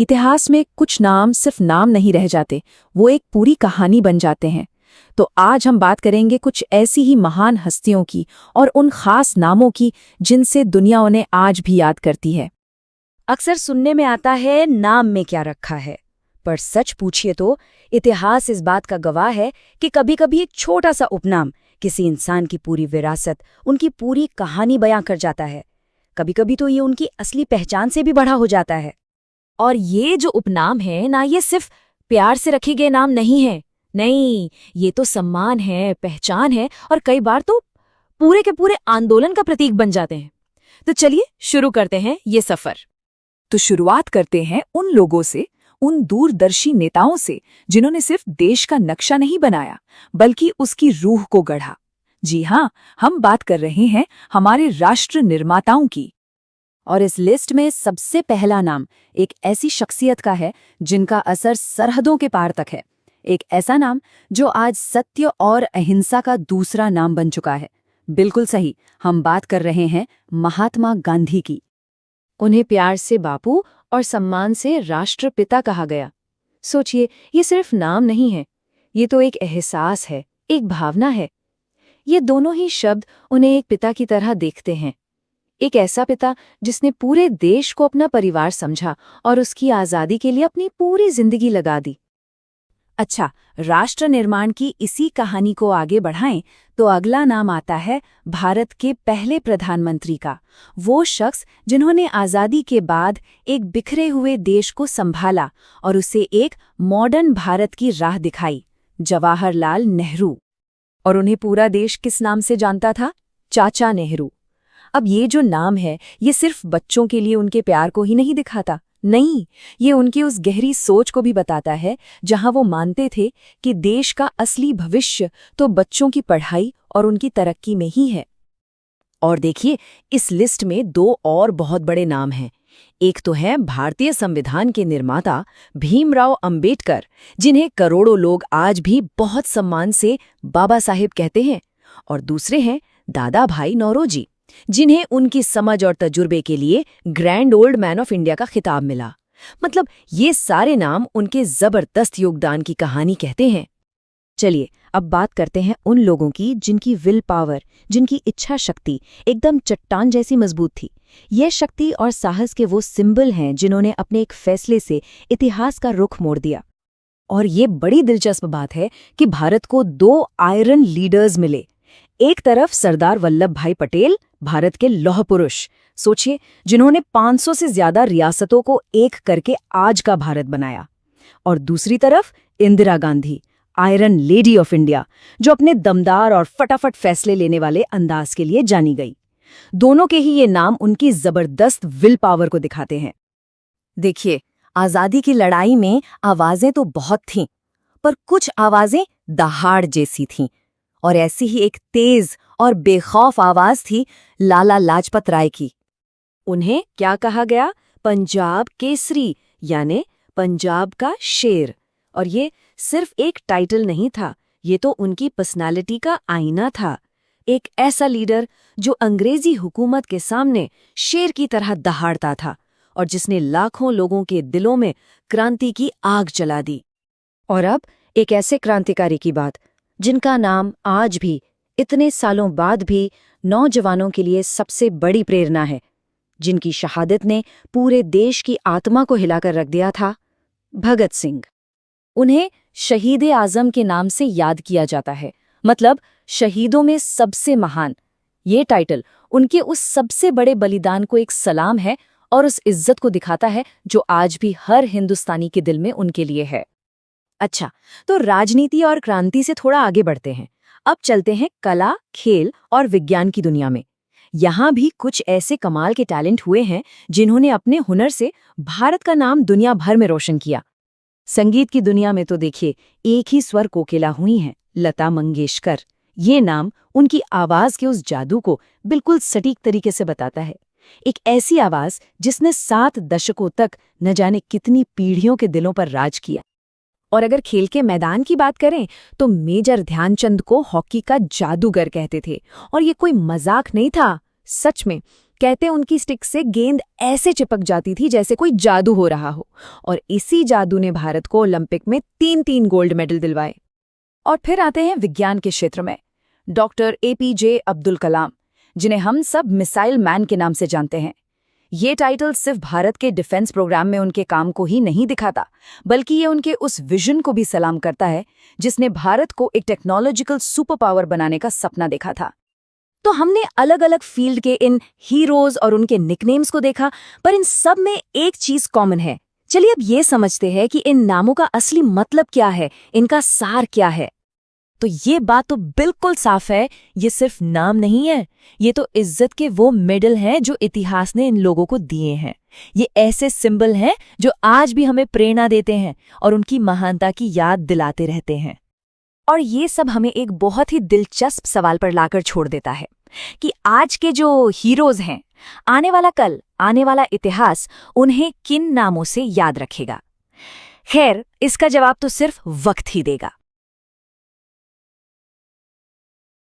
इतिहास में कुछ नाम सिर्फ नाम नहीं रह जाते, वो एक पूरी कहानी बन जाते हैं। तो आज हम बात करेंगे कुछ ऐसी ही महान हस्तियों की और उन खास नामों की जिनसे दुनिया उन्हें आज भी याद करती है। अक्सर सुनने में आता है नाम में क्या रखा है, पर सच पूछिए तो इतिहास इस बात का गवाह है कि कभी-कभी एक छोटा सा उपनाम किसी इंसान की पूरी विरासत, उनकी पूरी कहानी बयां कर जाता है। कभी-कभी तो ये उनकी असली पहचान से भी बड़ा हो जाता है। और ये जो उपनाम है ना, ये सिर्फ प्यार से रखे गए नाम नहीं है। नहीं, ये तो सम्मान है, पहचान है और कई बार तो पूरे के पूरे आंदोलन का प्रतीक बन जाते हैं। तो चलिए शुरू करते हैं ये सफर। तो शुरुआत करते हैं उन लोगों से, उन दूरदर्शी नेताओं से जिन्होंने सिर्फ देश का नक्शा नहीं बनाया बल्कि उसकी रूह को गढ़ा। जी हाँ, हम बात कर रहे हैं हमारे राष्ट्र निर्माताओं की। और इस लिस्ट में सबसे पहला नाम एक ऐसी शख्सियत का है जिनका असर सरहदों के पार तक है। एक ऐसा नाम जो आज सत्य और अहिंसा का दूसरा नाम बन चुका है। बिल्कुल सही, हम बात कर रहे हैं महात्मा गांधी की। उन्हें प्यार से बापू और सम्मान से राष्ट्रपिता कहा गया। सोचिए, ये सिर्फ नाम नहीं है, ये तो एक एहसास है, एक भावना है। ये दोनों ही शब्द उन्हें एक पिता की तरह देखते हैं। एक ऐसा पिता जिसने पूरे देश को अपना परिवार समझा और उसकी आज़ादी के लिए अपनी पूरी जिंदगी लगा दी। अच्छा, राष्ट्र निर्माण की इसी कहानी को आगे बढ़ाएं तो अगला नाम आता है भारत के पहले प्रधानमंत्री का। वो शख्स जिन्होंने आज़ादी के बाद एक बिखरे हुए देश को संभाला और उसे एक मॉडर्न भारत की राह दिखाई, जवाहरलाल नेहरू। और उन्हें पूरा देश किस नाम से जानता था? चाचा नेहरू। अब ये जो नाम है, ये सिर्फ बच्चों के लिए उनके प्यार को ही नहीं दिखाता, नहीं, ये उनकी उस गहरी सोच को भी बताता है जहां वो मानते थे कि देश का असली भविष्य तो बच्चों की पढ़ाई और उनकी तरक्की में ही है। और देखिए, इस लिस्ट में दो और बहुत बड़े नाम हैं। एक तो है भारतीय संविधान के निर्माता भीमराव अंबेडकर, जिन्हें करोड़ों लोग आज भी बहुत सम्मान से बाबा साहेब कहते हैं। और दूसरे हैं दादा भाई नौरोजी, जिन्हें उनकी समझ और तजुर्बे के लिए grand old man of India का खिताब मिला। मतलब ये सारे नाम उनके जबरदस्त योगदान की कहानी कहते हैं। चलिए अब बात करते हैं उन लोगों की जिनकी विल पावर, जिनकी इच्छा शक्ति एकदम चट्टान जैसी मजबूत थी। ये शक्ति और साहस के वो सिंबल हैं जिन्होंने अपने एक फैसले से इतिहास का रुख मोड़ दिया। और ये बड़ी दिलचस्प बात है कि भारत को दो आयरन लीडर्स मिले। एक तरफ सरदार वल्लभ भाई पटेल, भारत के लौह पुरुष, सोचिए, जिन्होंने 500 से ज्यादा रियासतों को एक करके आज का भारत बनाया। और दूसरी तरफ Indira Gandhi, iron lady of India, जो अपने दमदार और फटाफट फैसले लेने वाले अंदाज के लिए जानी गई। दोनों के ही ये नाम उनकी जबरदस्त विल पावर को दिखाते हैं। देखिए, आजादी की लड़ाई में आवाजें तो बहुत थीं, पर कुछ आवाजें दहाड़ जैसी थीं। और ऐसी ही एक तेज और बेखौफ आवाज थी लाला लाजपत राय की। उन्हें क्या कहा गया? पंजाब केसरी, यानी पंजाब का शेर। और ये सिर्फ एक टाइटल नहीं था, ये तो उनकी पर्सनालिटी का आईना था। एक ऐसा लीडर जो अंग्रेजी हुकूमत के सामने शेर की तरह दहाड़ता था और जिसने लाखों लोगों के दिलों में क्रांति की आग जला दी। और अब एक ऐसे क्रांतिकारी की बात जिनका नाम आज भी, इतने सालों बाद भी, नौजवानों के लिए सबसे बड़ी प्रेरणा है, जिनकी शहादत ने पूरे देश की आत्मा को हिलाकर रख दिया था, भगत सिंह। उन्हें शहीद-ए आज़म के नाम से याद किया जाता है, मतलब शहीदों में सबसे महान। ये टाइटल उनके उस सबसे बड़े बलिदान को एक सलाम है और उस इज्जत को दिखाता है जो आज भी हर हिंदुस्तानी के दिल में उनके लिए है। अच्छा, तो राजनीति और क्रांति से थोड़ा आगे बढ़ते हैं। अब चलते हैं कला, खेल और विज्ञान की दुनिया में। यहाँ भी कुछ ऐसे कमाल के टैलेंट हुए हैं जिन्होंने अपने हुनर से भारत का नाम दुनिया भर में रोशन किया। संगीत की दुनिया में तो देखिए, एक ही स्वर कोकिला हुई हैं, लता मंगेशकर। ये नाम उनकी आवाज के उस जादू को बिल्कुल सटीक तरीके से बताता है। एक ऐसी आवाज जिसने 7 दशकों तक न जाने कितनी पीढ़ियों के दिलों पर राज किया। और अगर खेल के मैदान की बात करें तो मेजर ध्यानचंद को हॉकी का जादूगर कहते थे। और ये कोई मजाक नहीं था, सच में कहते उनकी स्टिक से गेंद ऐसे चिपक जाती थी जैसे कोई जादू हो रहा हो, और इसी जादू ने भारत को ओलंपिक में 3-3 गोल्ड मेडल दिलवाए। और फिर आते हैं विज्ञान के क्षेत्र में। डॉक्टर APJ अब्दुल कलाम, जिन्हें हम सब मिसाइल मैन के नाम से जानते हैं। ये टाइटल सिर्फ भारत के डिफेंस प्रोग्राम में उनके काम को ही नहीं दिखाता, बल्कि ये उनके उस विजन को भी सलाम करता है जिसने भारत को एक टेक्नोलॉजिकल सुपर पावर बनाने का सपना देखा था। तो हमने अलग अलग फील्ड के इन हीरोज और उनके निकनेम्स को देखा, पर इन सब में एक चीज कॉमन है। चलिए अब ये समझते हैं कि इन नामों का असली मतलब क्या है, इनका सार क्या है। तो ये बात तो बिल्कुल साफ है, ये सिर्फ नाम नहीं है, ये तो इज्जत के वो मेडल हैं जो इतिहास ने इन लोगों को दिए हैं। ये ऐसे सिंबल हैं जो आज भी हमें प्रेरणा देते हैं और उनकी महानता की याद दिलाते रहते हैं। और ये सब हमें एक बहुत ही दिलचस्प सवाल पर लाकर छोड़ देता है कि आज के जो हीरोज हैं, आने वाला कल, आने वाला इतिहास उन्हें किन नामों से याद रखेगा। खैर, इसका जवाब तो सिर्फ वक्त ही देगा।